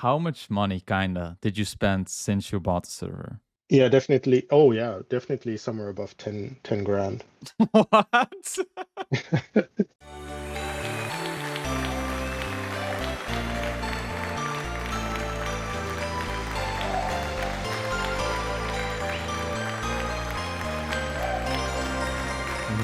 how much money, kinda, did you spend since you bought the server? Yeah, definitely. Oh, yeah, definitely somewhere above 10 grand. What?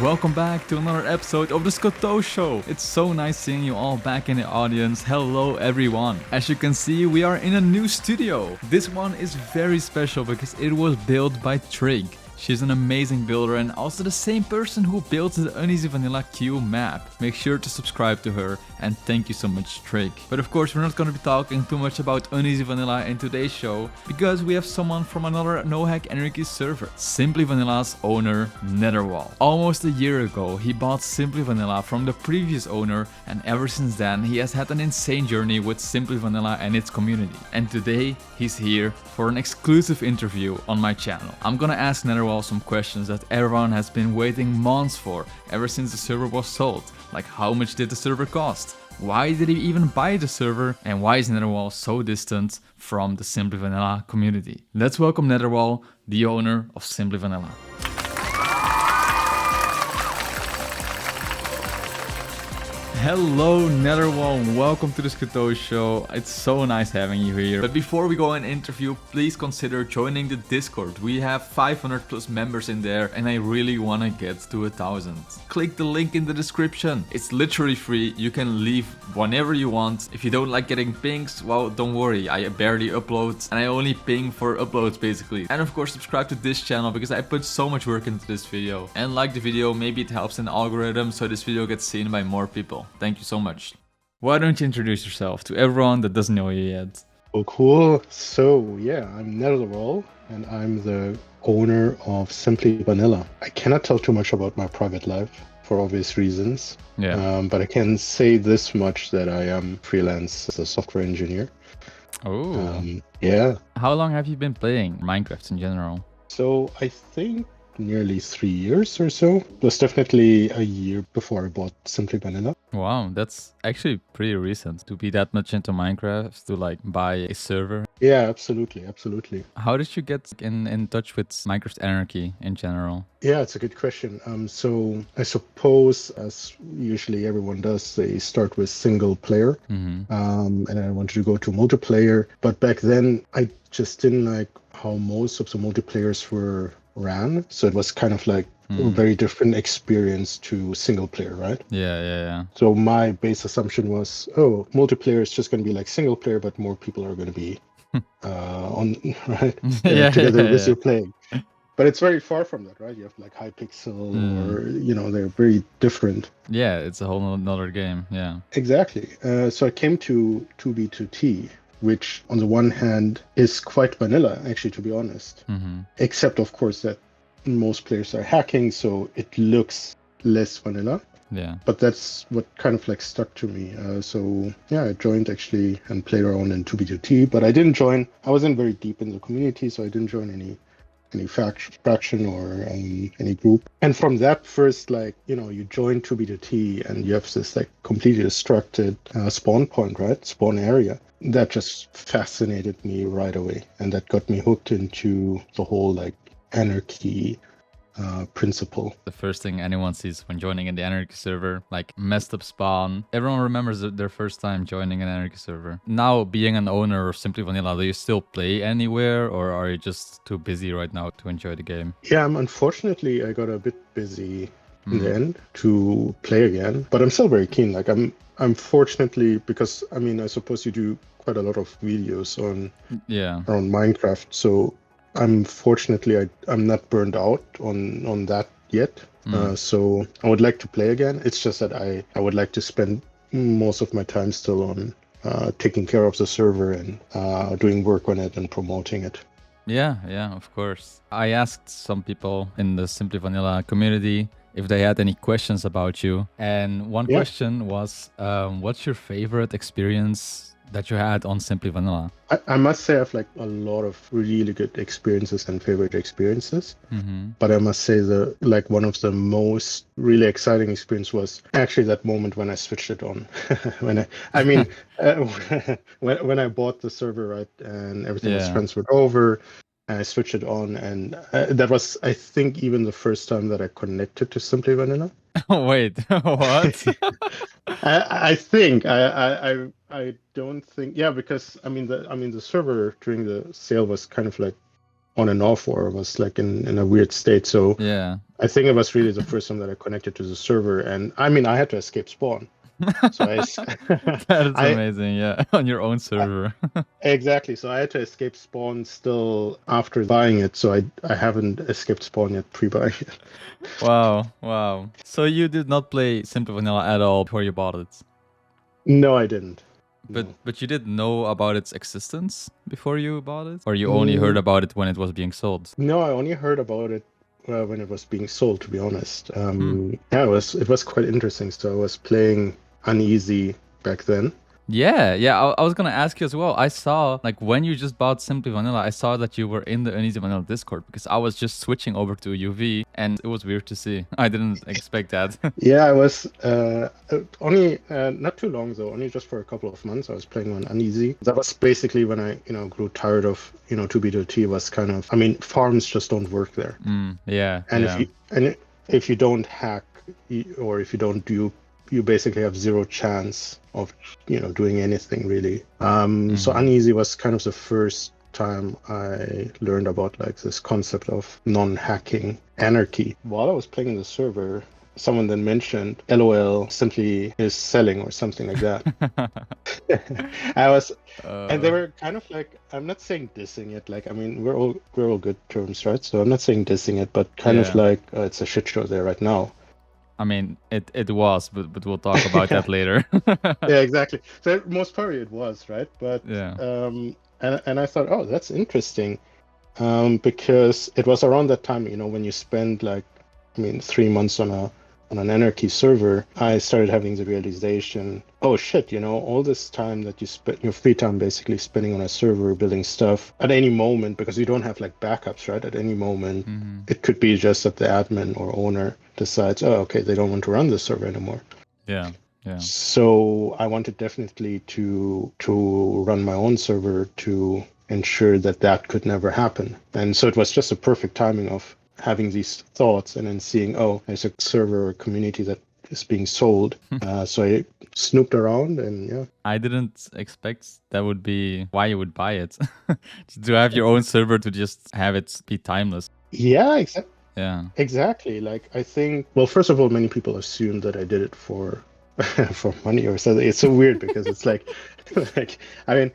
Welcome back to another episode of the Scotto Show. It's so nice seeing you all back in the audience. Hello everyone. As you can see, we are in a new studio. This one is very special because it was built by Trig. She's an amazing builder and also the same person who built the Uneasy Vanilla Q map. Make sure to subscribe to her and thank you so much, Trig. But of course, we're not going to be talking too much about Uneasy Vanilla in today's show because we have someone from another Hack Anarchy server, Simply Vanilla's owner, Netherwhal. Almost a year ago, he bought Simply Vanilla from the previous owner, and ever since then, he has had an insane journey with Simply Vanilla and its community. And today, he's here for an exclusive interview on my channel. I'm gonna ask Netherwhal some questions that everyone has been waiting months for ever since the server was sold. Like, how much did the server cost? Why did he even buy the server? And why is Netherwhal so distant from the Simply Vanilla community? Let's welcome Netherwhal, the owner of Simply Vanilla. Hello Netherwhal, welcome to the Scotto Show. It's so nice having you here. But before we go and interview, please consider joining the Discord. We have 500 plus members in there and I really want to get to 1,000. Click the link in the description. It's literally free. You can leave whenever you want. If you don't like getting pings, well, don't worry. I barely upload and I only ping for uploads basically. And of course, subscribe to this channel because I put so much work into this video. And like the video, maybe it helps in the algorithm so this video gets seen by more people. Thank you so much. Why don't you introduce yourself to everyone that doesn't know you yet? Oh, cool. So, yeah, I'm Netherwhal, and I'm the owner of Simply Vanilla. I cannot tell too much about my private life for obvious reasons. Yeah. But I can say this much that I am freelance as a software engineer. Oh. Yeah. How long have you been playing Minecraft in general? So I think nearly 3 years or so. It was definitely a year before I bought Simply Vanilla. Wow, that's actually pretty recent to be that much into Minecraft, to like buy a server. Yeah, absolutely, absolutely. How did you get in touch with Minecraft Anarchy in general? Yeah, it's a good question. So I suppose, as usually everyone does, they start with single player, and I wanted to go to multiplayer. But back then, I just didn't like how most of the multiplayers were ran, so it was kind of like a very different experience to single player, right? Yeah. So my base assumption was, oh, multiplayer is just going to be like single player, but more people are going to be on right together with you playing. But it's very far from that, right? You have like Hypixel or, they're very different. Yeah, it's a whole nother game. Yeah. Exactly. So I came to 2B2T, which on the one hand is quite vanilla, actually, to be honest. Except, of course, that most players are hacking, so it looks less vanilla. Yeah. But that's what kind of like stuck to me. So yeah, I joined actually and played around in 2B2T, but I didn't join. I wasn't very deep in the community, so I didn't join any faction or any group. And from that first, like, you join 2B2T and you have this like completely destructed spawn point, right? Spawn area. That just fascinated me right away. And that got me hooked into the whole like anarchy principle. The first thing anyone sees when joining in the Anarchy server, like messed up spawn. Everyone remembers their first time joining an Anarchy server. Now, being an owner of Simply Vanilla, do you still play anywhere or are you just too busy right now to enjoy the game? Yeah, unfortunately, I got a bit busy in the end to play again, but I'm still very keen. Like I'm fortunately, because I suppose you do quite a lot of videos on around Minecraft, so unfortunately, I'm not burned out on that yet. So I would like to play again. It's just that I would like to spend most of my time still on taking care of the server and doing work on it and promoting it. Yeah, of course. I asked some people in the Simply Vanilla community if they had any questions about you. And one question was, what's your favorite experience that you had on Simply Vanilla? I must say I've like a lot of really good experiences and favorite experiences. Mm-hmm. But I must say the like one of the most really exciting experience was actually that moment when I switched it on. I mean, uh, when I bought the server, right, and everything was Yeah. transferred over, and I switched it on, and that was, I think, even the first time that I connected to Simply Vanilla. Wait, what? I think I don't think, yeah, because I mean the server during the sale was kind of like on and off, or was like in a weird state. So Yeah. I think it was really the first time that I connected to the server, and I mean I had to escape spawn. So That is I, amazing, yeah. On your own I server. exactly. So I had to escape spawn still after buying it. So I haven't escaped spawn yet pre-buying it. Wow, wow. So you did not play Simple Vanilla at all before you bought it? No, I didn't. But No. but you did know about its existence before you bought it? Or you only heard Mm, about it when it was being sold? no, I only heard about it when it was being sold. To be honest, Hmm. yeah, it was quite interesting. So I was playing Uneasy back then. Yeah, yeah. I was gonna ask you as well. I saw like when you just bought Simply Vanilla, I saw that you were in the Uneasy Vanilla Discord because I was just switching over to UV and it was weird to see. I didn't expect that. Yeah, I was only not too long though, only just for a couple of months. I was playing on Uneasy. That was basically when I, grew tired of, 2B2T was kind of, I mean, farms just don't work there. Yeah, And yeah. if you don't hack or if you don't do, you basically have zero chance of, doing anything really. So Hmm. Uneasy was kind of the first time I learned about like this concept of non-hacking anarchy. While I was playing the server, someone then mentioned LOL simply is selling or something like that. I was, and they uh, were kind of like, I'm not saying dissing it, like I mean we're all good terms, right? So I'm not saying dissing it, but kind of yeah. like it's a shit show there right now. I mean, it was, but we'll talk about that later. Yeah, exactly. So most probably it was, right? But Yeah. and I thought, oh, that's interesting, because it was around that time, when you spend like, I mean, 3 months on an anarchy server, I started having the realization, oh shit, all this time that you spend your free time basically spending on a server building stuff at any moment, because you don't have like backups, right? At any moment, Hmm. it could be just that the admin or owner decides, oh, okay, they don't want to run the server anymore. Yeah. Yeah. So I wanted definitely to run my own server to ensure that that could never happen. And so it was just a perfect timing of having these thoughts and then seeing, oh, there's a server or community that is being sold. So I snooped around and yeah. I didn't expect that would be why you would buy it. To have your own server to just have it be timeless. Yeah, Yeah. exactly. Like I think, well, first of all, many people assume that I did it for for money or something. It's so weird because it's like, like I mean,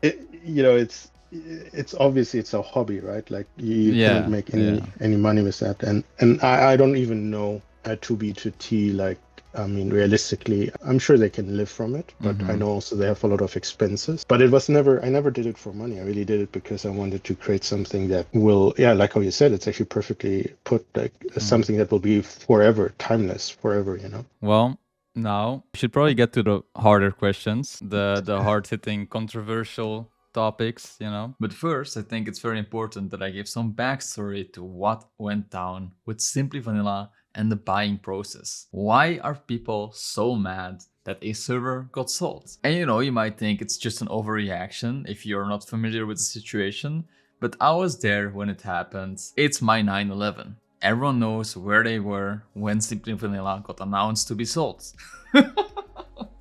it's obviously it's a hobby, right? Like you cannot Yeah. make Yeah. any money with that, and I don't even know a 2B to T, like I mean realistically I'm sure they can live from it, but I Hmm. know also they have a lot of expenses. But it was never, I never did it for money. I really did it because I wanted to create something that will, yeah, like how you said, it's actually perfectly put, like something that will be forever, timeless, forever. Well, now we should probably get to the harder questions, the hard-hitting, controversial topics. But first, I think it's very important that I give some backstory to what went down with Simply Vanilla and the buying process. Why are people so mad that a server got sold? And you might think it's just an overreaction if you're not familiar with the situation, but I was there when it happened. It's my 9/11. Everyone knows where they were when Simply Vanilla got announced to be sold.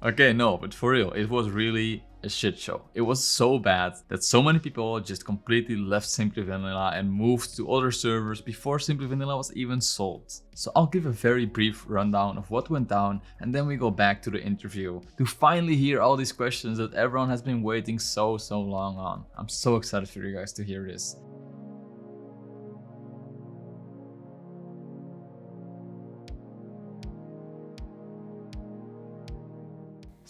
Okay, no, but for real, it was really a shit show. It was so bad that so many people just completely left Simply Vanilla and moved to other servers before Simply Vanilla was even sold. So I'll give a very brief rundown of what went down and then we go back to the interview to finally hear all these questions that everyone has been waiting so long on. I'm so excited for you guys to hear this.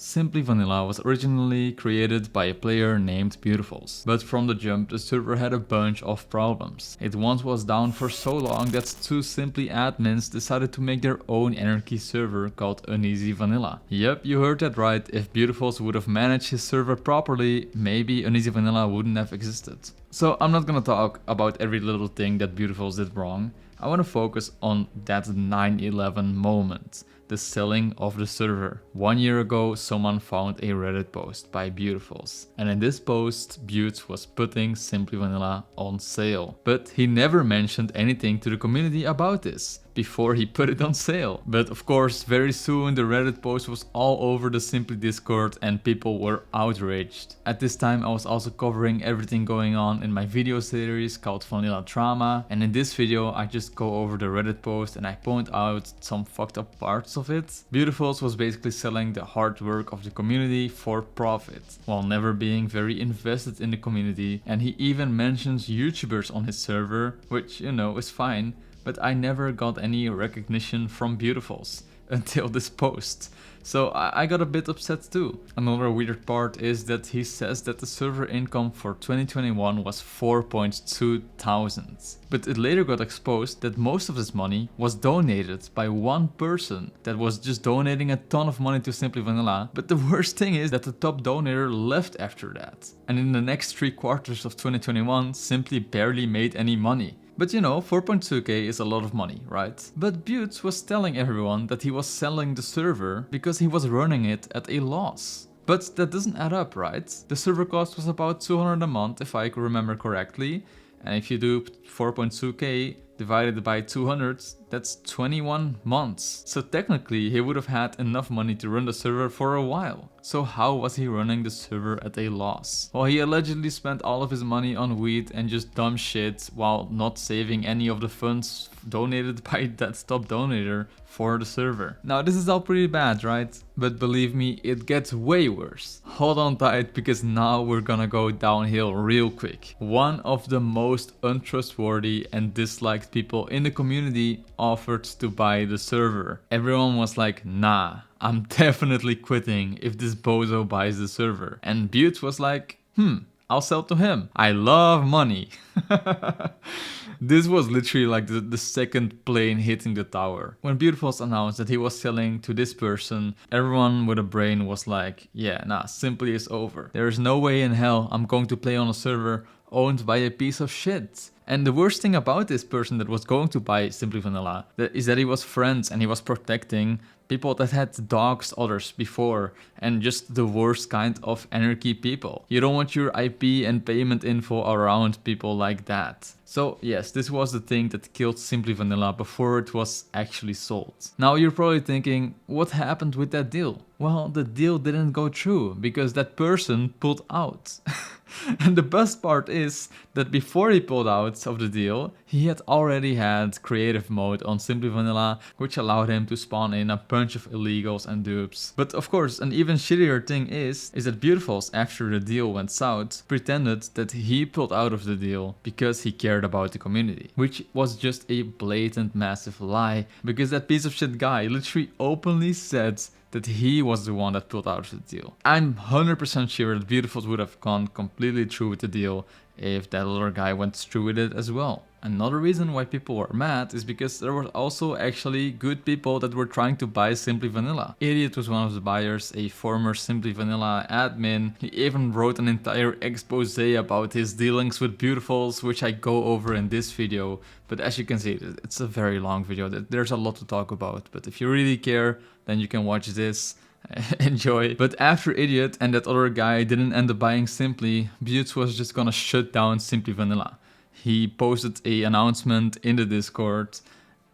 Simply Vanilla was originally created by a player named Beautifuls, but from the jump the server had a bunch of problems. It once was down for so long that two Simply admins decided to make their own Anarchy server called Uneasy Vanilla. Yep, you heard that right, if Beautifuls would have managed his server properly, maybe Uneasy Vanilla wouldn't have existed. So I'm not gonna talk about every little thing that Beautifuls did wrong. I want to focus on that 9/11 moment, the selling of the server. 1 year ago, someone found a Reddit post by Beautifuls, and in this post, Beaut was putting Simply Vanilla on sale. But he never mentioned anything to the community about this before he put it on sale. But of course, very soon the Reddit post was all over the Simply Discord and people were outraged. At this time I was also covering everything going on in my video series called Vanilla Trauma, and in this video I just go over the Reddit post and I point out some fucked up parts of it. Beautifuls was basically selling the hard work of the community for profit, while never being very invested in the community, and he even mentions YouTubers on his server, which, you know, is fine. But I never got any recognition from Beautifuls until this post. So I got a bit upset too. Another weird part is that he says that the server income for 2021 was 4.2 thousand. But it later got exposed that most of this money was donated by one person that was just donating a ton of money to Simply Vanilla. But the worst thing is that the top donor left after that. And in the next 3 quarters of 2021, Simply barely made any money. But you know, 4.2k is a lot of money, right? But Beaut was telling everyone that he was selling the server because he was running it at a loss. But that doesn't add up, right? The server cost was about 200 a month if I remember correctly. And if you do 4.2k divided by 200, that's 21 months. So technically he would have had enough money to run the server for a while. So how was he running the server at a loss? Well, he allegedly spent all of his money on weed and just dumb shit while not saving any of the funds donated by that top donator for the server. Now this is all pretty bad, right? But believe me, it gets way worse. Hold on tight, because now we're gonna go downhill real quick. One of the most untrustworthy and disliked people in the community offered to buy the server. Everyone was like, nah, I'm definitely quitting if this bozo buys the server. And Beaut was like, I'll sell to him. I love money. This was literally like the second plane hitting the tower. When Beautifuls announced that he was selling to this person, everyone with a brain was like, yeah, nah, Simply is over. There is no way in hell I'm going to play on a server owned by a piece of shit. And the worst thing about this person that was going to buy Simply Vanilla is that he was friends and he was protecting people that had doxed others before, and just the worst kind of anarchy people. You don't want your IP and payment info around people like that. So yes, this was the thing that killed Simply Vanilla before it was actually sold. Now you're probably thinking, what happened with that deal? Well, the deal didn't go through because that person pulled out. And the best part is that before he pulled out of the deal, he had already had creative mode on Simply Vanilla, which allowed him to spawn in a bunch of illegals and dupes. But of course, an even shittier thing is that Beautifuls, after the deal went south, pretended that he pulled out of the deal because he cared about the community, which was just a blatant massive lie, because that piece of shit guy literally openly said that he was the one that pulled out of the deal. I'm 100% sure that Beautifuls would have gone completely through with the deal if that other guy went through with it as well. Another reason why people were mad is because there were also actually good people that were trying to buy Simply Vanilla. Idiot was one of the buyers, a former Simply Vanilla admin. He even wrote an entire expose about his dealings with Beautifuls, which I go over in this video. But as you can see, it's a very long video. There's a lot to talk about. But if you really care, then you can watch this. Enjoy. But after Idiot and that other guy didn't end up buying Simply, Beaut was just gonna shut down Simply Vanilla. He posted an announcement in the Discord,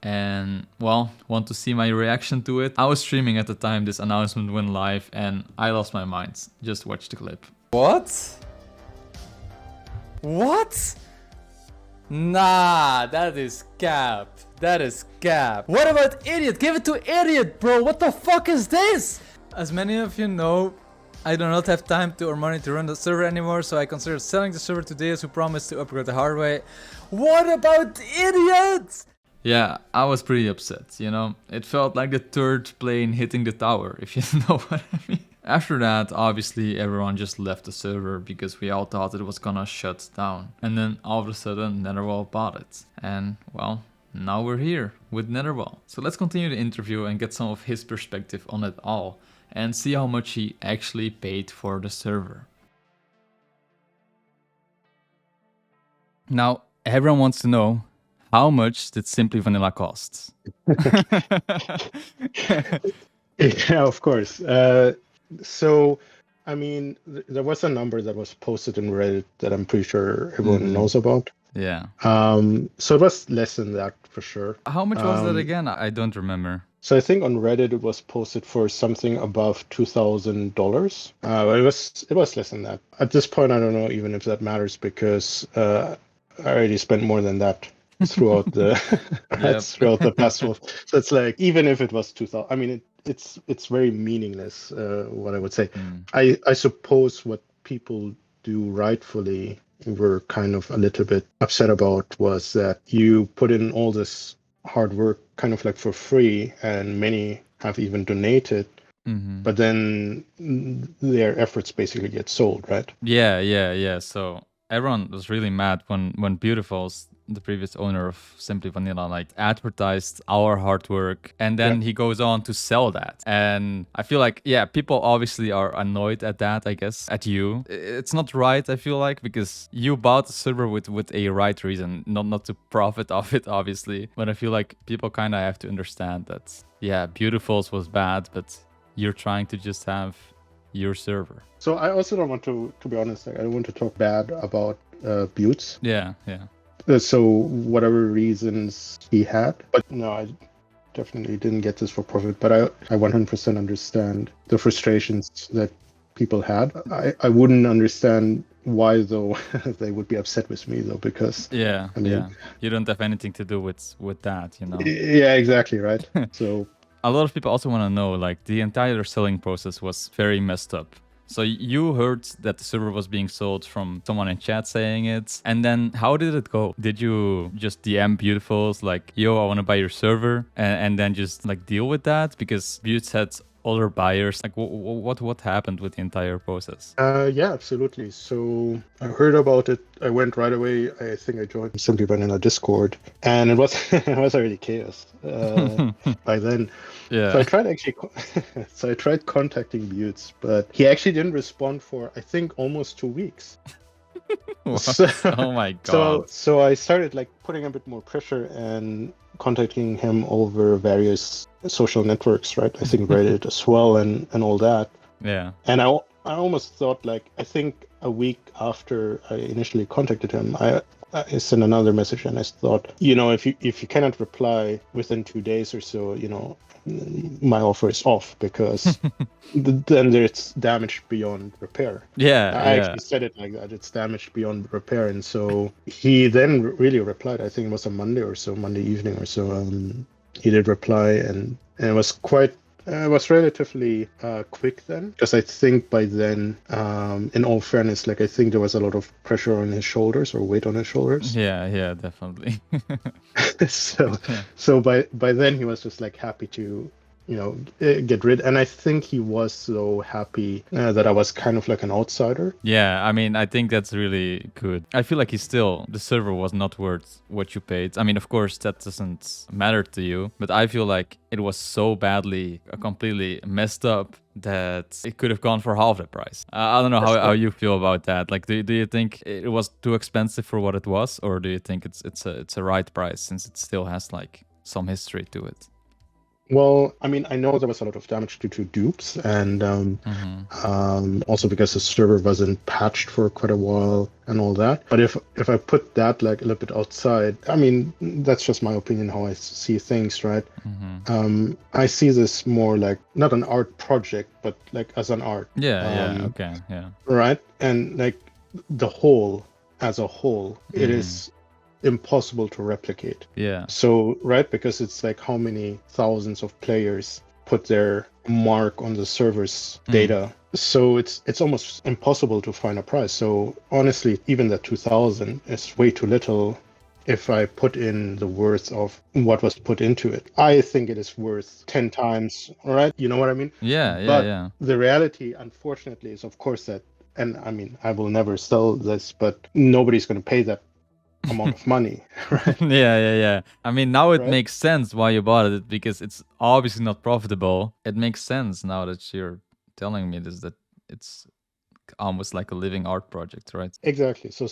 and well, want to see my reaction to it? I was streaming at the time this announcement went live and I lost my mind. Just watch the clip. What? What? Nah, that is cap. That is cap. What about Idiot? Give it to Idiot, bro. What the fuck is this? As many of you know, I do not have time or money to run the server anymore, so I considered selling the server to those who promised to upgrade the hard way. What about Idiot? Yeah, I was pretty upset, you know. It felt like the third plane hitting the tower, if you know what I mean. After that, obviously everyone just left the server because we all thought it was gonna shut down. And then all of a sudden Netherwhal bought it. And well, now we're here with Netherwhal. So let's continue the interview and get some of his perspective on it all and see how much he actually paid for the server. Now, everyone wants to know, how much did Simply Vanilla cost? Yeah, of course. So, I mean, there was a number that was posted in Reddit that I'm pretty sure everyone knows about. Yeah. So it was less than that for sure. How much was that again? I don't remember. So I think on Reddit it was posted for something above $2,000. It was less than that. At this point, I don't know even if that matters because I already spent more than that throughout the throughout the past month. So it's like even if it was 2,000, I mean it's very meaningless. What I would say, I suppose what people do rightfully were kind of a little bit upset about was that you put in all this hard work kind of like for free, and many have even donated, but then their efforts basically get sold, right? Yeah. So everyone was really mad when Beautiful's, the previous owner of Simply Vanilla, like advertised our hard work, and then he goes on to sell that. And I feel like, yeah, people obviously are annoyed at that, I guess, at you. It's not right, I feel like, because you bought the server with a right reason, not to profit off it, obviously. But I feel like people kind of have to understand that, yeah, Beautiful's was bad, but you're trying to just have your server. So I also don't want to be honest, like, I don't want to talk bad about Buttes. Yeah. So whatever reasons he had, but no, I definitely didn't get this for profit. But I 100% understand the frustrations that people had. I wouldn't understand why though they would be upset with me though, because I mean, you don't have anything to do with that, you know. Yeah, exactly, right. So a lot of people also want to know, like, the entire selling process was very messed up. So you heard that the server was being sold from someone in chat saying it, and then how did it go? Did you just DM Beautifuls like, yo, I want to buy your server, and then just like deal with that? Because Buttes had other buyers. Like, what happened with the entire process? Yeah, absolutely. So I heard about it. I went right away. I think I joined Simply Vanilla Discord, and it was it was already chaos by then. Yeah. So I tried contacting Buttes, but he actually didn't respond for I think almost 2 weeks. Oh my god. So I started like putting a bit more pressure and contacting him over various social networks, right? I think Reddit as well and all that. Yeah. And I almost thought, like, I think a week after I initially contacted him, I sent another message and I thought, if you cannot reply within 2 days or so, my offer is off, because then it's damaged beyond repair. I actually said it like that. It's damaged beyond repair. And so he then really replied. I think it was a Monday evening or so. He did reply, and it was relatively quick then, because I think by then, in all fairness, like, I think there was a lot of pressure on his shoulders, or weight on his shoulders. Yeah, definitely. So by then he was just like happy to get rid, and I think he was so happy that I was kind of like an outsider. Yeah, I mean, I think that's really good. I feel like the server was not worth what you paid. I mean, of course, that doesn't matter to you, but I feel like it was so badly, completely messed up, that it could have gone for half the price. I don't know how you feel about that. Like, do you think it was too expensive for what it was, or do you think it's a right price, since it still has like some history to it? Well, I mean, I know there was a lot of damage due to dupes, and also because the server wasn't patched for quite a while and all that. But if I put that like a little bit outside, I mean, that's just my opinion, how I see things, right? I see this more like not an art project, but like as an art. Okay. Right, and like as a whole, it is impossible to replicate. Yeah. So, right, because it's like how many thousands of players put their mark on the server's data. So it's almost impossible to find a price. So honestly, even that 2,000 is way too little if I put in the worth of what was put into it. I think it is worth 10 times, right? You know what I mean? Yeah, yeah, But yeah. the reality, unfortunately, is of course that, and I mean, I will never sell this, but nobody's going to pay that amount of money, right? Yeah, yeah, yeah. I mean, now it Right? makes sense why you bought it because it's obviously not profitable. It makes sense now that you're telling me this, that it's almost like a living art project, right? Exactly. So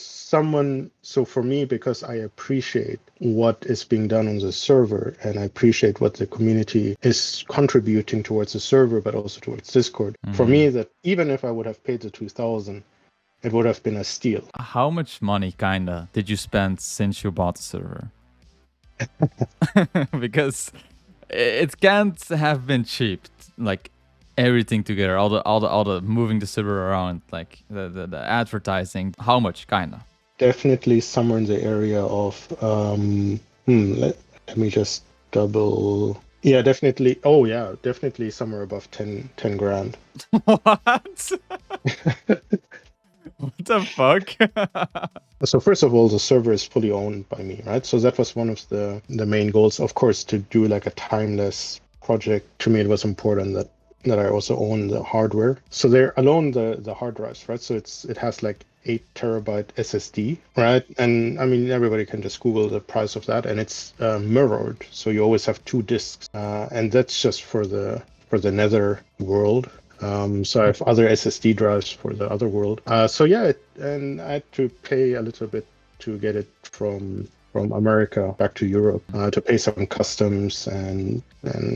for me, because I appreciate what is being done on the server and I appreciate what the community is contributing towards the server, but also towards Discord, for me, that even if I would have paid the 2000, it would have been a steal. How much money, kinda, did you spend since you bought the server? Because it can't have been cheap. Like everything together, all the moving the server around, like the advertising. How much, kinda? Definitely somewhere in the area of, let me just double. Yeah, definitely. Oh, yeah, definitely somewhere above 10 grand. What? What the fuck? So first of all, the server is fully owned by me, right? So that was one of the main goals, of course, to do like a timeless project. To me, it was important that I also own the hardware. So they're alone the hard drives, right? So it has like 8 terabyte SSD, right? And I mean, everybody can just Google the price of that, and it's mirrored. So you always have 2 disks, and that's just for the Nether world. So I have other SSD drives for the other world. So yeah, and I had to pay a little bit to get it from America back to Europe, to pay some customs and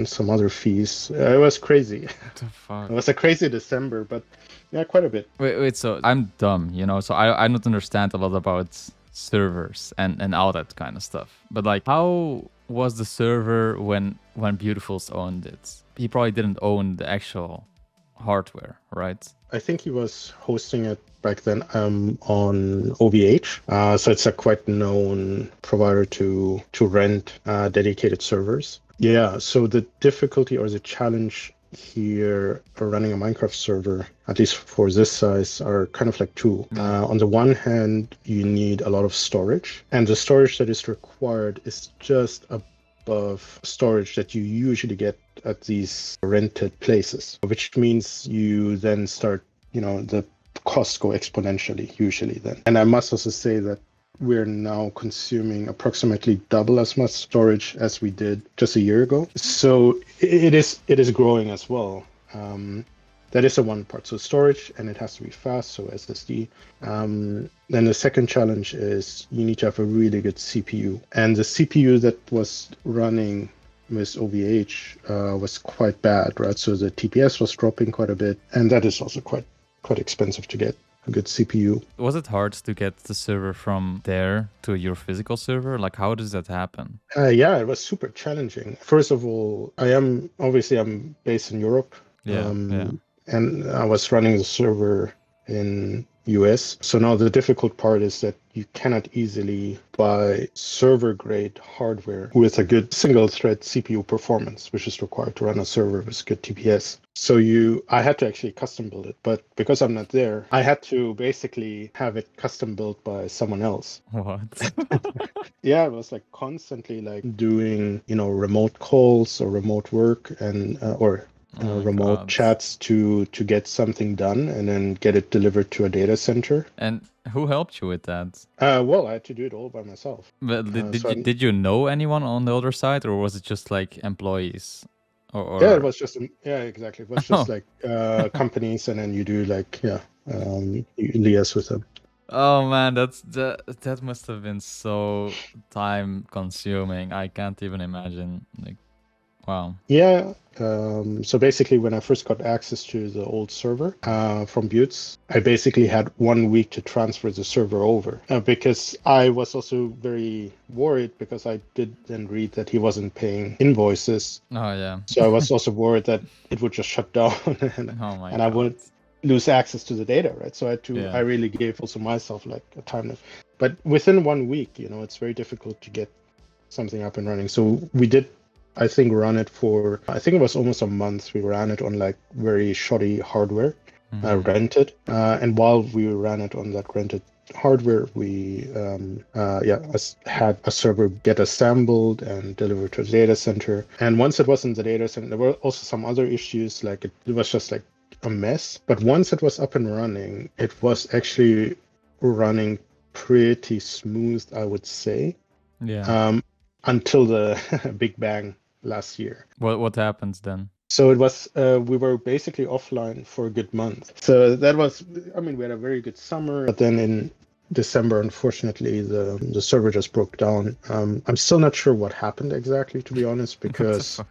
some other fees. It was crazy. What the fuck? It was a crazy December, but yeah, quite a bit. Wait, so I'm dumb, you know, so I don't understand a lot about servers and all that kind of stuff. But like, how was the server when Beautiful's owned it? He probably didn't own the actual hardware, right? I think he was hosting it back then on OVH. So it's a quite known provider to rent dedicated servers. Yeah, so the difficulty or the challenge here for running a Minecraft server, at least for this size, are kind of like two. On the one hand, you need a lot of storage, and the storage that is required is just above storage that you usually get at these rented places, which means you then start, the costs go exponentially usually then. And I must also say that we're now consuming approximately double as much storage as we did just a year ago. So it is growing as well. That is the one part. So storage, and it has to be fast, so SSD. Then the second challenge is you need to have a really good CPU. And the CPU that was running with OVH was quite bad, right? So the TPS was dropping quite a bit, and that is also quite expensive to get a good CPU. Was it hard to get the server from there to your physical server? Like, how does that happen? Yeah, it was super challenging. First of all, I'm based in Europe. Yeah. And I was running the server in US. So now the difficult part is that you cannot easily buy server grade hardware with a good single thread CPU performance, which is required to run a server with good TPS. So I had to actually custom build it, but because I'm not there, I had to basically have it custom built by someone else. What? Yeah, it was like constantly like doing, remote calls or remote work and remote chats to get something done and then get it delivered to a data center. And who helped you with that? Well, I had to do it all by myself. But did you know anyone on the other side, or was it just like employees? Yeah, it was just exactly. It was just like companies, and then you do like you liaise with them. Oh man, that must have been so time consuming. I can't even imagine. Like, wow. Yeah. So basically, when I first got access to the old server from Buttes, I basically had 1 week to transfer the server over because I was also very worried because I did then read that he wasn't paying invoices. Oh yeah. So I was also worried that it would just shut down and I would lose access to the data, right? So I really gave also myself like a time. But within 1 week, it's very difficult to get something up and running. So we did, I think, run it for, I think it was almost a month. We ran it on like very shoddy hardware. rented. And while we ran it on that rented hardware, we had a server get assembled and delivered to the data center. And once it was in the data center, there were also some other issues, like it was just like a mess. But once it was up and running, it was actually running pretty smooth, I would say. Yeah. Until the Big Bang last year. What happens then? So it was, we were basically offline for a good month. So that was, I mean, we had a very good summer, but then in December, unfortunately, the server just broke down. I'm still not sure what happened exactly, to be honest, because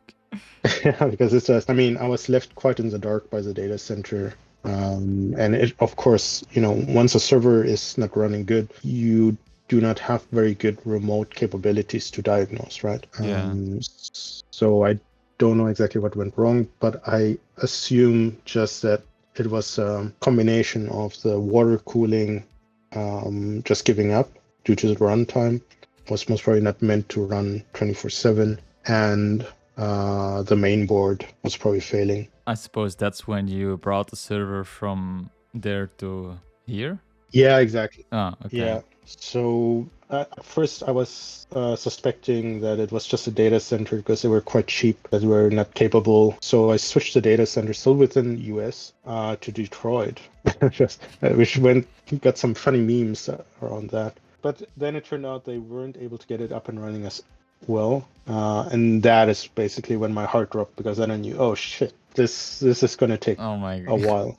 because it's just, I mean, I was left quite in the dark by the data center. And it, of course, you know, once a server is not running good, you do not have very good remote capabilities to diagnose, right? Yeah. So I don't know exactly what went wrong, but I assume just that it was a combination of the water cooling just giving up due to the runtime. Was most probably not meant to run 24/7, and the main board was probably failing. I suppose that's when you brought the server from there to here? Yeah, exactly. Oh, okay. Yeah. So at first I was suspecting that it was just a data center because they were quite cheap, that they were not capable. So I switched the data center still within US to Detroit, which got some funny memes around that. But then it turned out they weren't able to get it up and running as well. And that is basically when my heart dropped, because then I knew, oh shit, this is going to take Oh my a god. while.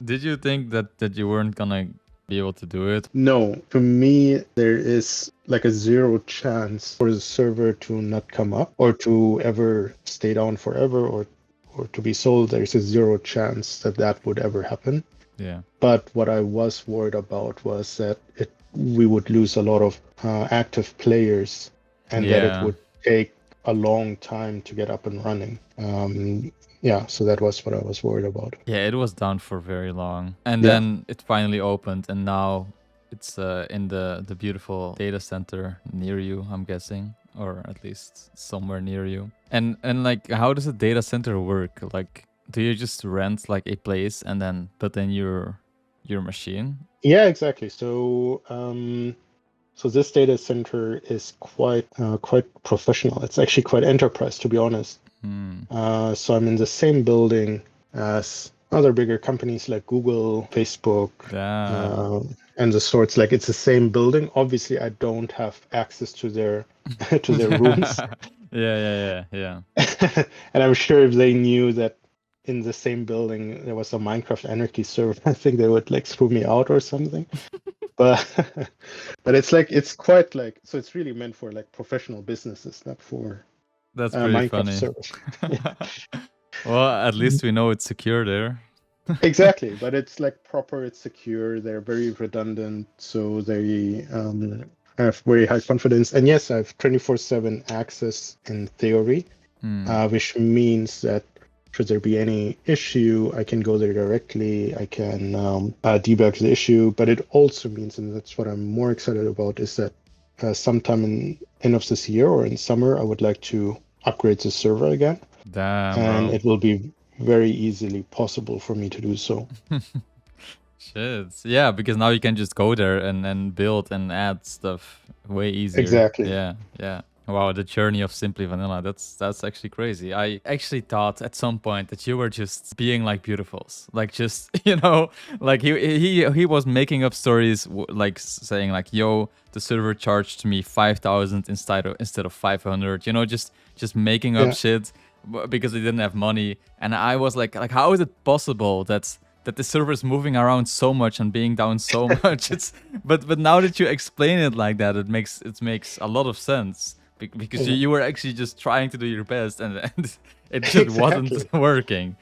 Did you think that you weren't gonna be able to do it? No, for me, there is like a zero chance for the server to not come up or to ever stay down forever or to be sold. There's a zero chance that that would ever happen. Yeah. But what I was worried about was that we would lose a lot of active players, and that it would take a long time to get up and running. Yeah, so that was what I was worried about. Yeah, it was down for very long. And then it finally opened, and now it's in the beautiful data center near you, I'm guessing, or at least somewhere near you. And like, how does a data center work? Like, do you just rent like a place and then put in your machine? Yeah, exactly. So so this data center is quite professional. It's actually quite enterprise, to be honest. So I'm in the same building as other bigger companies like Google, Facebook, and the sorts. Like, it's the same building. Obviously, I don't have access to their to their rooms. Yeah. And I'm sure if they knew that in the same building there was a Minecraft Anarchy server, I think they would like throw me out or something. But it's quite like, so it's really meant for like professional businesses, not for that's pretty Minecraft funny. servers. Well, at least we know it's secure there. Exactly, but it's like proper, it's secure, they're very redundant, so they have very high confidence. And yes, I have 24/7 access in theory, which means that should there be any issue, I can go there directly, I can debug the issue. But it also means, and that's what I'm more excited about, is that sometime in end of this year or in summer, I would like to upgrade the server again. Damn, and bro. It will be very easily possible for me to do so. Shit. Yeah, because now you can just go there and build and add stuff way easier. Exactly. Yeah. Wow, the journey of Simply Vanilla. That's actually crazy. I actually thought at some point that you were just being like Beautifuls. Like, just, you know, like he was making up stories like saying like, yo, the server charged me 5,000 instead of 500, you know, just making up shit because they didn't have money. And I was like how is it possible that the server is moving around so much and being down so much? But now that you explain it like that, it makes a lot of sense, because you were actually just trying to do your best and it just wasn't working.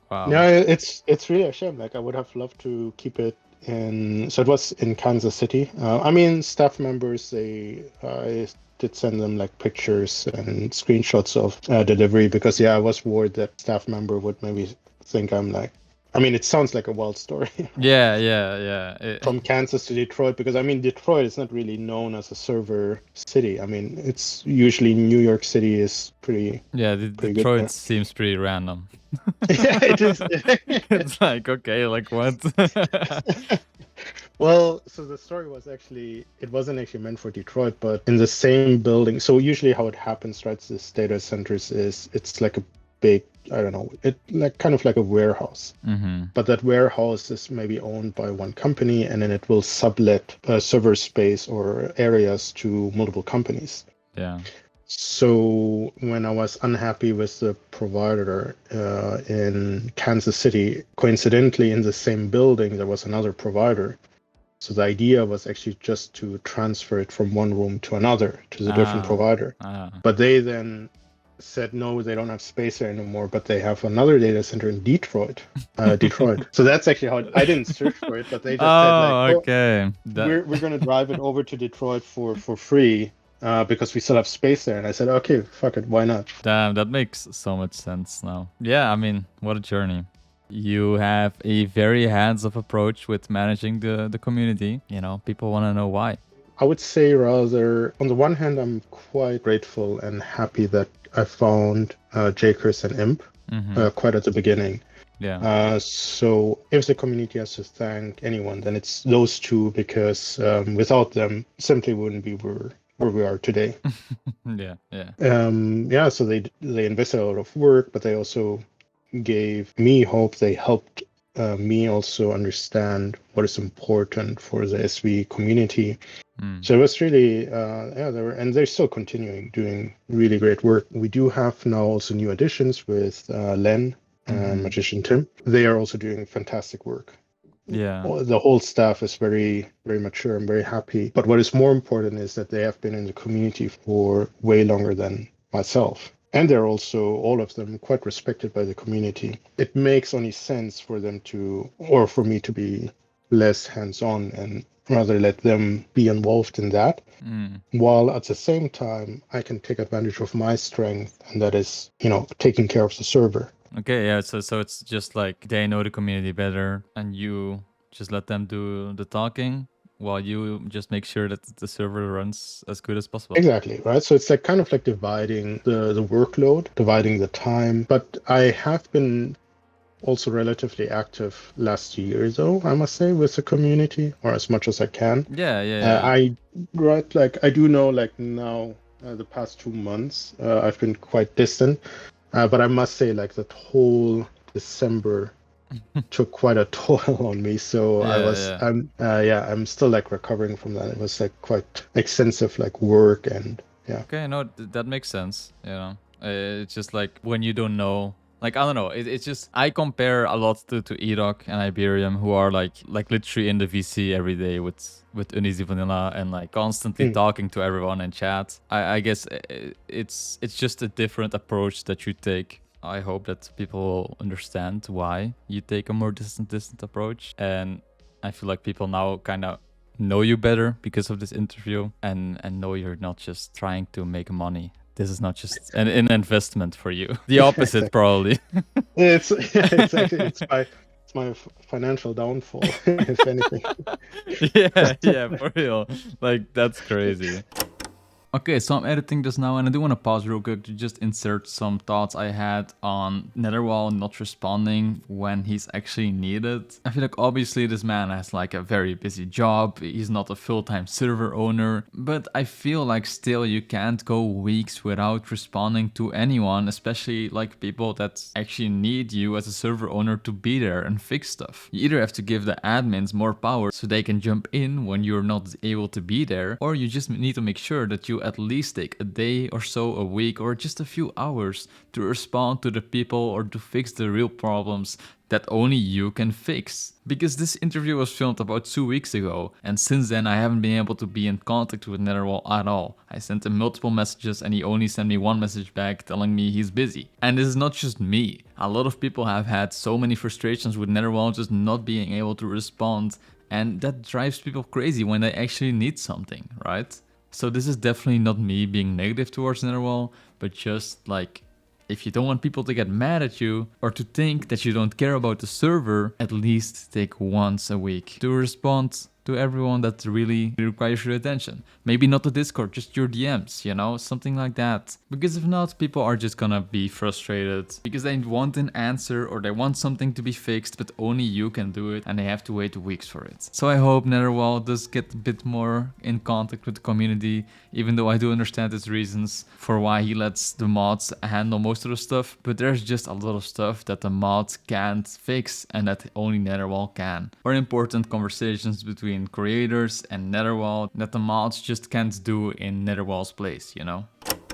Wow. No, it's really a shame. Like, I would have loved to keep it in. So it was in Kansas City. I mean, staff members, I did send them like pictures and screenshots of delivery, because I was worried that staff member would maybe think I'm like I mean, it sounds like a wild story. Yeah. From Kansas to Detroit, because I mean, Detroit is not really known as a server city. I mean, it's usually New York City is Yeah, pretty good Detroit there. seems pretty random. Yeah, it is. It's like, okay, like what? Well, so the story was actually, it wasn't actually meant for Detroit, but in the same building. So usually how it happens, right, this data centers is it's like a big, I don't know, it like kind of like a warehouse. Mm-hmm. But that warehouse is maybe owned by one company, and then it will sublet server space or areas to multiple companies. Yeah. So when I was unhappy with the provider in Kansas City, coincidentally in the same building there was another provider. So the idea was actually just to transfer it from one room to another to the different provider. But they then said no, they don't have space there anymore, but they have another data center in Detroit. So that's actually how I didn't search for it, but they just said like, okay. we're going to drive it over to Detroit for free. Because we still have space there. And I said, okay, fuck it, why not? Damn, that makes so much sense now. Yeah, I mean, what a journey. You have a very hands-off approach with managing the community. You know, people want to know why. I would say rather, on the one hand, I'm quite grateful and happy that I found Jakers and Imp quite at the beginning. Yeah. So if the community has to thank anyone, then it's those two, because without them, simply wouldn't be where we are today. Yeah. So they invested a lot of work, but they also gave me hope. They helped me also understand what is important for the SV community. So it was really, they're still continuing doing really great work. We do have now also new additions with Len and Magician Tim. They are also doing fantastic work. Yeah. The whole staff is very, very mature. I'm very happy. But what is more important is that they have been in the community for way longer than myself. And they're also, all of them, quite respected by the community. It makes only sense for them to, or for me to be less hands-on and rather let them be involved in that. While at the same time, I can take advantage of my strength, and that is, taking care of the server. Okay, yeah, so it's just like they know the community better and you just let them do the talking while you just make sure that the server runs as good as possible. Exactly, right? So it's like kind of like dividing the workload, dividing the time. But I have been also relatively active last year, though, I must say, with the community, or as much as I can. Yeah. I do know, like now, the past 2 months, I've been quite distant. But I must say, like, that whole December took quite a toll on me. So I'm still like recovering from that. It was like quite extensive, like work and yeah. Okay, no, that makes sense. It's just like when you don't know. Like, I don't know, it's just, I compare a lot to Edoc and Iberium, who are like literally in the VC every day with Uneasy Vanilla and like constantly talking to everyone in chat. I guess it's just a different approach that you take. I hope that people will understand why you take a more distant approach. And I feel like people now kind of know you better because of this interview and know you're not just trying to make money. This is not just an investment for you. The opposite, probably. It's my financial downfall, if anything. yeah, for real. Like, that's crazy. Okay, so I'm editing this now and I do want to pause real quick to just insert some thoughts I had on Netherwhal not responding when he's actually needed. I feel like obviously this man has like a very busy job, he's not a full-time server owner, but I feel like still you can't go weeks without responding to anyone, especially like people that actually need you as a server owner to be there and fix stuff. You either have to give the admins more power so they can jump in when you're not able to be there, or you just need to make sure that you at least take a day or so, a week, or just a few hours to respond to the people or to fix the real problems that only you can fix. Because this interview was filmed about 2 weeks ago, and since then I haven't been able to be in contact with Netherwhal at all. I sent him multiple messages and he only sent me one message back telling me he's busy. And this is not just me. A lot of people have had so many frustrations with Netherwhal just not being able to respond, and that drives people crazy when they actually need something, right? So this is definitely not me being negative towards Netherwhal, but just like if you don't want people to get mad at you or to think that you don't care about the server, at least take once a week to respond to everyone that really requires your attention. Maybe not the Discord, just your DMs, you know, something like that. Because if not, people are just gonna be frustrated because they want an answer or they want something to be fixed, but only you can do it and they have to wait weeks for it. So I hope Netherwhal does get a bit more in contact with the community, even though I do understand his reasons for why he lets the mods handle most of the stuff, but there's just a lot of stuff that the mods can't fix and that only Netherwhal can. Or important conversations between creators and Netherwhal that the mods just can't do in Netherwhal's place, you know?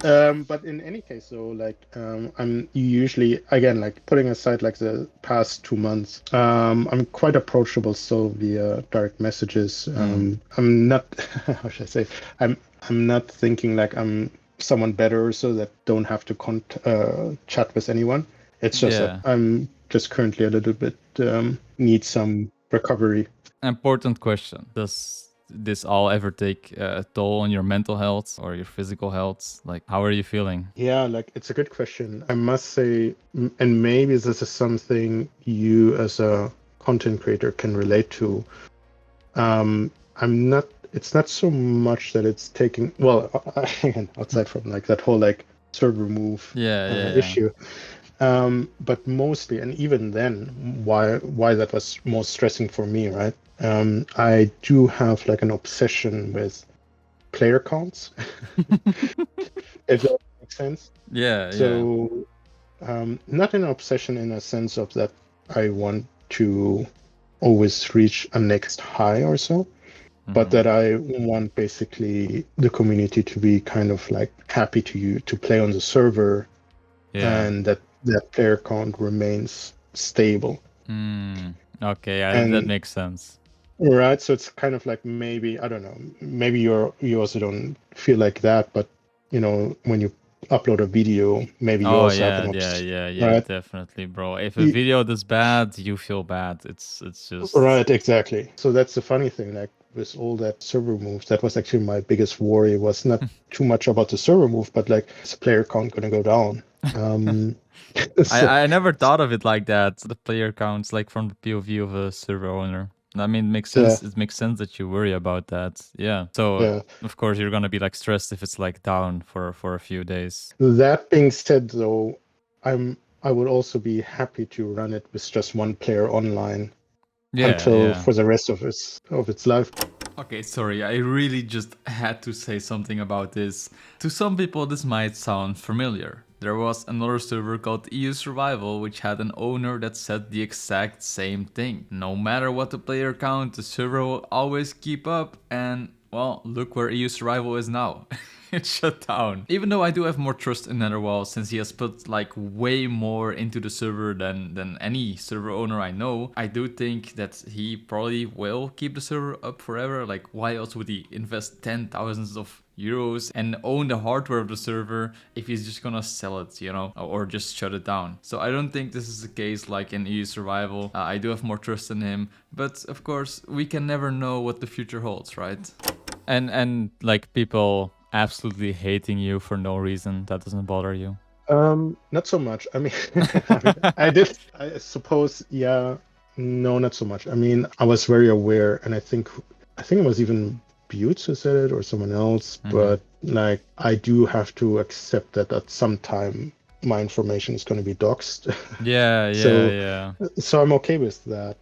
But in any case, though, like I'm usually, again, like putting aside like the past 2 months, I'm quite approachable still via direct messages. I'm not, how should I say, I'm not thinking like I'm someone better so that don't have to chat with anyone. It's just that I'm just currently a little bit need some recovery. Important question. Does this all ever take a toll on your mental health or your physical health? Like, how are you feeling? Yeah, like it's a good question. I must say, and maybe this is something you as a content creator can relate to. It's not so much that it's taking, well, again, outside from like that whole like server move issue. But mostly, and even then, why that was most stressing for me, right? I do have like an obsession with player counts, if that makes sense. So, not an obsession in a sense of that I want to always reach a next high or so, but that I want basically the community to be kind of like happy to play on the server, and that player count remains stable. Okay, that makes sense. Right, so it's kind of like maybe, I don't know, maybe you also don't feel like that, but you know, when you upload a video, maybe you also have an right? Definitely, bro. If a video does bad, you feel bad. It's just right, exactly. So that's the funny thing, like with all that server moves, that was actually my biggest worry. Was not too much about the server move, but like, is the player count gonna go down? I never thought of it like that. The player counts, like from the POV of a server owner. I mean, it makes sense. It makes sense that you worry about that. Yeah. So of course you're gonna be like stressed if it's like down for a few days. That being said, though, I would also be happy to run it with just one player online until for the rest of its life. Okay, sorry, I really just had to say something about this. To some people this might sound familiar. There was another server called EU Survival which had an owner that said the exact same thing. No matter what the player count, the server will always keep up, and well, look where EU Survival is now. It's shut down. Even though I do have more trust in Netherwhal since he has put like way more into the server than any server owner I know, I do think that he probably will keep the server up forever. Like, why else would he invest 10,000s of euros and own the hardware of the server if he's just gonna sell it, you know, or just shut it down? So I don't think this is the case like in EU Survival. I do have more trust in him, but of course we can never know what the future holds, right? And like people absolutely hating you for no reason, that doesn't bother you? Not so much. I mean, I suppose, no, not so much. I mean, I was very aware, and I think it was even Butts who said it or someone else, but like, I do have to accept that at some time my information is going to be doxed. So I'm okay with that.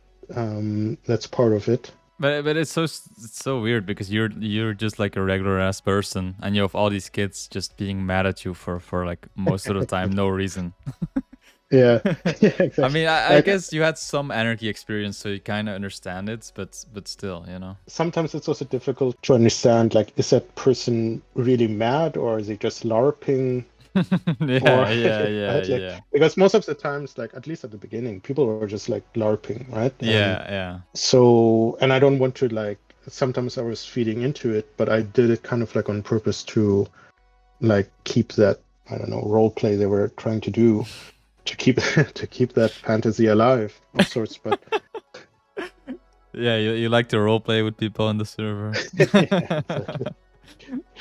That's part of it. But it's so weird because you're just like a regular ass person and you have all these kids just being mad at you for like most of the time, no reason. Yeah, exactly. I mean, I guess you had some anarchy experience, so you kind of understand it, but still, you know. Sometimes it's also difficult to understand, like, is that person really mad or is he just LARPing? Because most of the times, like, at least at the beginning, people were just like LARPing, right? So, and I don't want to, like, sometimes I was feeding into it, but I did it kind of like on purpose to like keep that, I don't know, role play they were trying to do, to keep that fantasy alive of sorts. But yeah, you like to role play with people on the server. Exactly.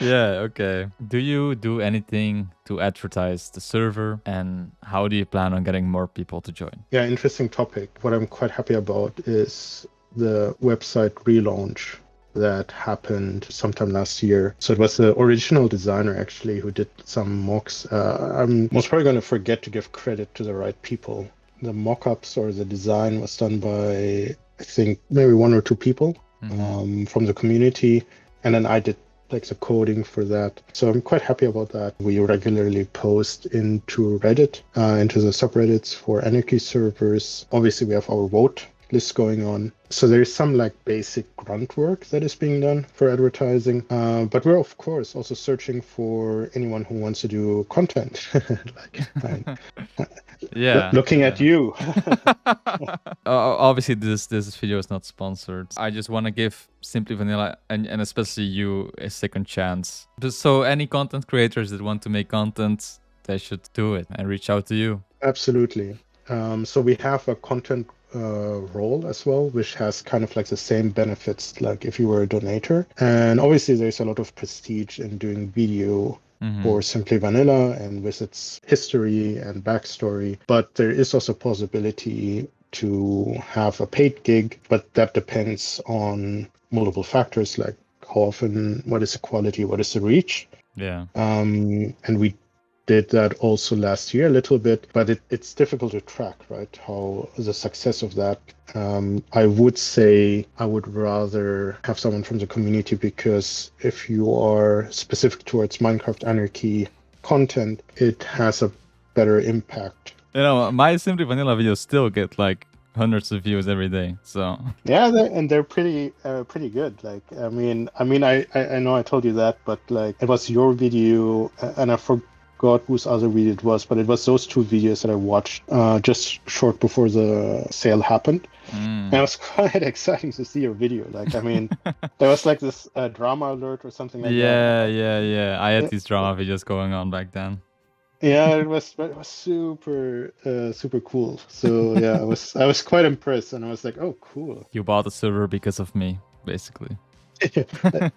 Yeah, okay. Do you do anything to advertise the server, and how do you plan on getting more people to join? Yeah, interesting topic. What I'm quite happy about is the website relaunch that happened sometime last year. So it was the original designer actually who did some mocks. I'm most probably going to forget to give credit to the right people. The mock-ups or the design was done by, I think, maybe one or two people from the community. And then I did like the coding for that. So I'm quite happy about that. We regularly post into Reddit, into the subreddits for Anarchy servers. Obviously, we have our vote list going on. So there is some like basic grunt work that is being done for advertising. But we're of course also searching for anyone who wants to do content. Yeah. Looking at you. Obviously, this video is not sponsored. I just want to give Simply Vanilla and especially you a second chance. So any content creators that want to make content, they should do it and reach out to you. Absolutely. So we have a content role as well, which has kind of like the same benefits like if you were a donator. And obviously there's a lot of prestige in doing video for Simply Vanilla and with its history and backstory. But there is also possibility to have a paid gig, but that depends on multiple factors like how often, what is the quality, what is the reach. Yeah. And we did that also last year a little bit, but it's difficult to track, right? How the success of that. I would say I would rather have someone from the community, because if you are specific towards Minecraft Anarchy content, it has a better impact. You know, my Simply Vanilla videos still get like hundreds of views every day. So yeah, they're pretty good. Like, I mean, I know I told you that, but like it was your video, and I forgot whose other video it was, but it was those two videos that I watched just short before the sale happened. And it was quite exciting to see your video. Like, I mean, there was like this drama alert or something like that. Yeah. I had these drama videos going on back then. Yeah, it was super super cool. So yeah, I was quite impressed, and I was like, oh, cool. You bought the server because of me, basically.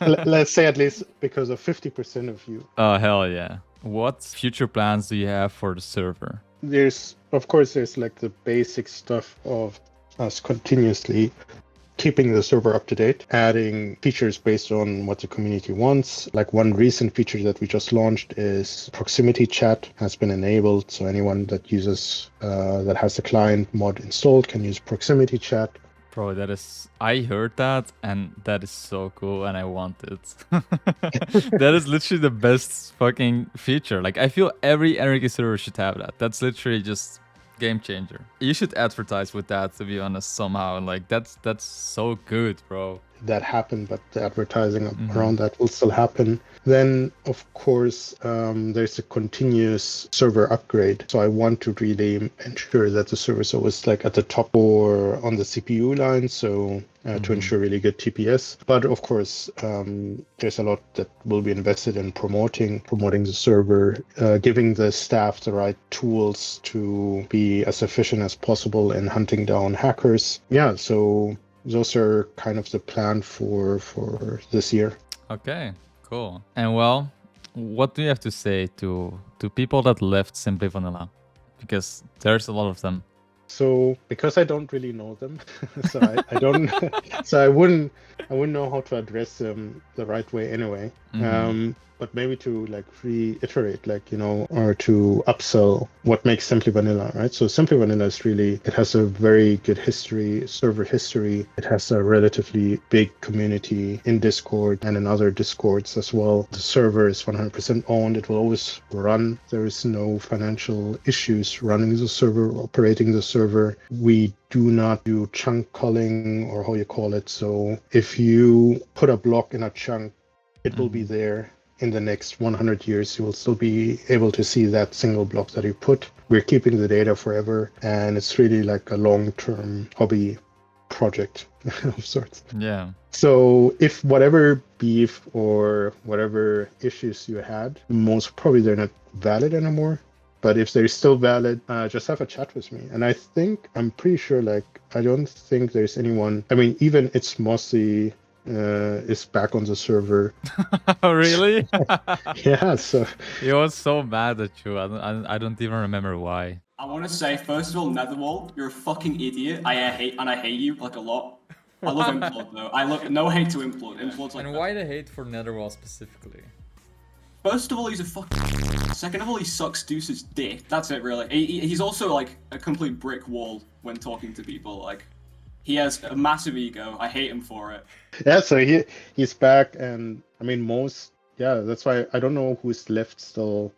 Let's say at least because of 50% of you. Oh, hell yeah. What future plans do you have for the server? There's like the basic stuff of us continuously keeping the server up to date, adding features based on what the community wants. Like one recent feature that we just launched is proximity chat has been enabled. So anyone that uses, that has the client mod installed can use proximity chat. Bro, I heard that, and that is so cool, and I want it. That is literally the best fucking feature. Like, I feel every Anarchy server should have that. That's literally just game changer. You should advertise with that, to be honest, somehow. Like, that's so good, bro. That happened, but the advertising around that will still happen. Then, of course, there's a continuous server upgrade. So I want to really ensure that the server is always like at the top or on the CPU line. So to ensure really good TPS. But of course, there's a lot that will be invested in promoting the server, giving the staff the right tools to be as efficient as possible in hunting down hackers. Yeah, so those are kind of the plan for this year. Okay, cool. And well, what do you have to say to people that left Simply Vanilla? Because there's a lot of them. So because I don't really know them, so I don't, so I wouldn't know how to address them the right way anyway. But maybe to like reiterate, like, you know, or to upsell what makes Simply Vanilla, right? So Simply Vanilla is really, it has a very good history, server history. It has a relatively big community in Discord and in other Discords as well. The server is 100% owned. It will always run. There is no financial issues running the server, operating the server. We do not do chunk culling, or how you call it. So if you put a block in a chunk, it will be there. In the next 100 years, you will still be able to see that single block that you put. We're keeping the data forever, and it's really like a long-term hobby project of sorts. Yeah. So if whatever beef or whatever issues you had, most probably they're not valid anymore. But if they're still valid, just have a chat with me. And I'm pretty sure, like, I don't think there's anyone, I mean, even it's mostly is back on the server. Really? Yeah, so He was so mad at you. I don't even remember why. I want to say, first of all, Netherwhal, you're a fucking idiot. I hate you like a lot. I love Implode though. I love no hate to Implode. Implode's like. And why the hate for Netherwhal specifically? First of all, he's a fucking. Second of all, he sucks Deuce's dick. That's it, really. He's also like a complete brick wall when talking to people. Like, he has a massive ego. I hate him for it. yeah, so he's back, and I mean that's why I don't know who's left still,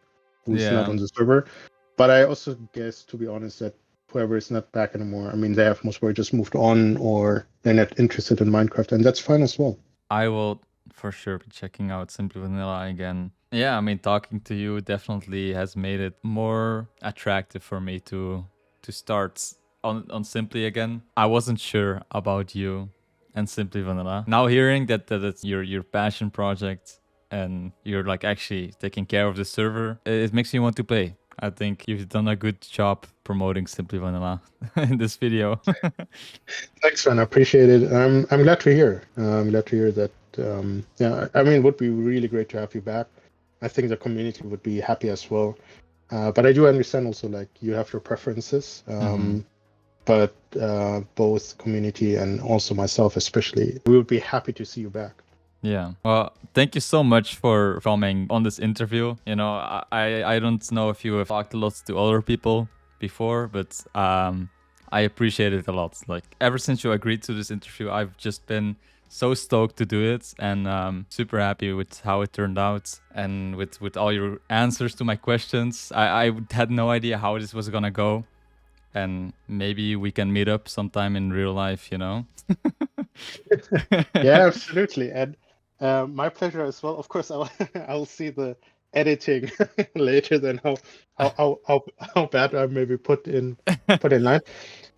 who's Yeah. not on the server. But I also guess, to be honest, that whoever is not back anymore, I mean, they have most probably just moved on, or they're not interested in Minecraft, and that's fine as well. I will for sure be checking out Simply Vanilla again. Yeah, I mean, talking to you definitely has made it more attractive for me to start on Simply again. I wasn't sure about you and Simply Vanilla. Now hearing that it's your passion project and you're like actually taking care of the server, it makes me want to play. I think you've done a good job promoting Simply Vanilla in this video. Thanks, man. I appreciate it. I'm glad to hear. I'm glad to hear that. Yeah, I mean, it would be really great to have you back. I think the community would be happy as well. But I do understand also, like, you have your preferences. But both community and also myself especially, we would be happy to see you back. Yeah. Well, thank you so much for coming on this interview. You know, I don't know if you have talked a lot to other people before, but I appreciate it a lot. Like, ever since you agreed to this interview, I've just been so stoked to do it, and super happy with how it turned out and with all your answers to my questions. I had no idea how this was gonna go, and maybe we can meet up sometime in real life, you know? Yeah, absolutely. And my pleasure as well. Of course, I'll see the editing later, than how bad I maybe put in line.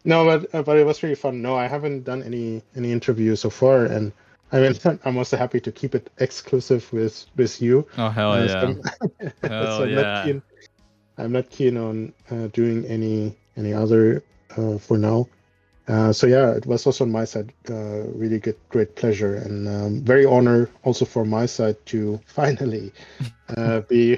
No, but it was really fun. No, I haven't done any interviews so far, and I mean, I'm also happy to keep it exclusive with you. Oh, hell yeah. So Hell yeah. I'm not keen on doing any other for now. So yeah, it was also on my side really great pleasure, and very honor also from my side to finally be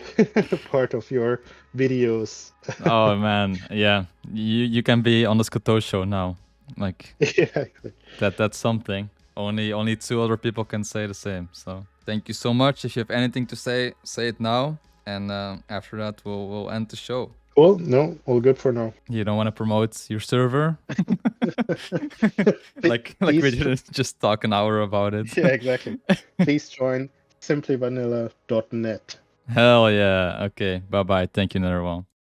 part of your videos. Oh man, yeah. You can be on the Skoto show now. Like, Yeah, exactly. that's something. Only 2 other people can say the same. So thank you so much. If you have anything to say it now, and after that we'll end the show. Cool. No, all good for now. You don't want to promote your server? like we didn't just talk an hour about it. Yeah, exactly. Please join simplyvanilla.net. Hell yeah. Okay. Bye bye. Thank you, Netherwhal.